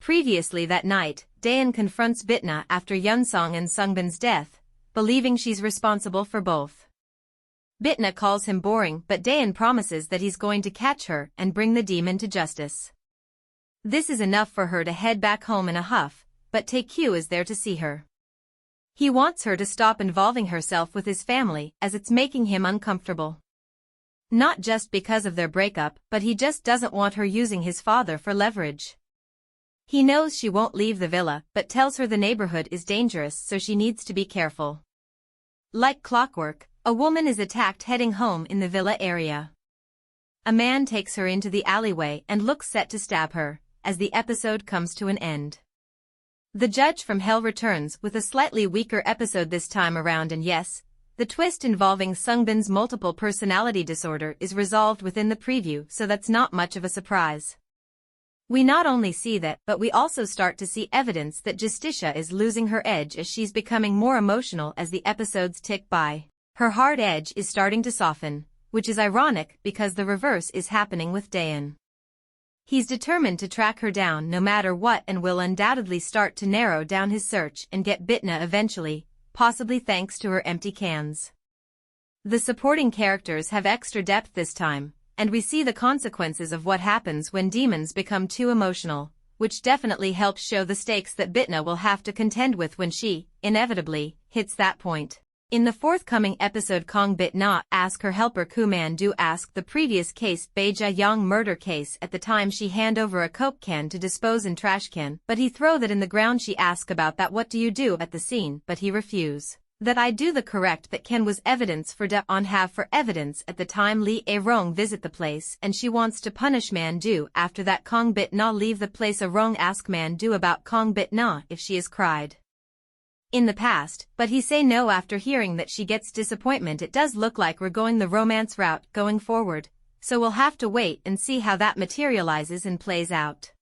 Previously that night, Daein confronts Bitna after Yunsong and Sungbin's death, believing she's responsible for both. Bitna calls him boring, but Daein promises that he's going to catch her and bring the demon to justice. This is enough for her to head back home in a huff, but Talky is there to see her. He wants her to stop involving herself with his family as it's making him uncomfortable. Not just because of their breakup, but he just doesn't want her using his father for leverage. He knows she won't leave the villa, but tells her the neighborhood is dangerous, so she needs to be careful. Like clockwork, a woman is attacked heading home in the villa area. A man takes her into the alleyway and looks set to stab her, as the episode comes to an end. The Judge from Hell returns with a slightly weaker episode this time around, and yes, the twist involving Sungbin's multiple personality disorder is resolved within the preview, so that's not much of a surprise. We not only see that, but we also start to see evidence that Justicia is losing her edge as she's becoming more emotional as the episodes tick by. Her hard edge is starting to soften, which is ironic because the reverse is happening with Daein. He's determined to track her down no matter what and will undoubtedly start to narrow down his search and get Bitna eventually, possibly thanks to her empty cans. The supporting characters have extra depth this time, and we see the consequences of what happens when demons become too emotional, which definitely helps show the stakes that Bitna will have to contend with when she, inevitably, hits that point. In the forthcoming episode, Kong Bitna asks her helper Kuman-do ask the previous case Beija Yang murder case at the time she hand over a coke can to dispose in trash can, but he throw that in the ground. She ask about that what do you do at the scene, but he refuse. That I do the correct that Ken was evidence for da on have for evidence at the time Lee A-rong visit the place and she wants to punish Man-do. After that Kong Bitna leave the place. A-rong ask Man-do about Kong Bitna if she is cried in the past, but he say no after hearing that she gets disappointment. It does look like we're going the romance route going forward, so we'll have to wait and see how that materializes and plays out.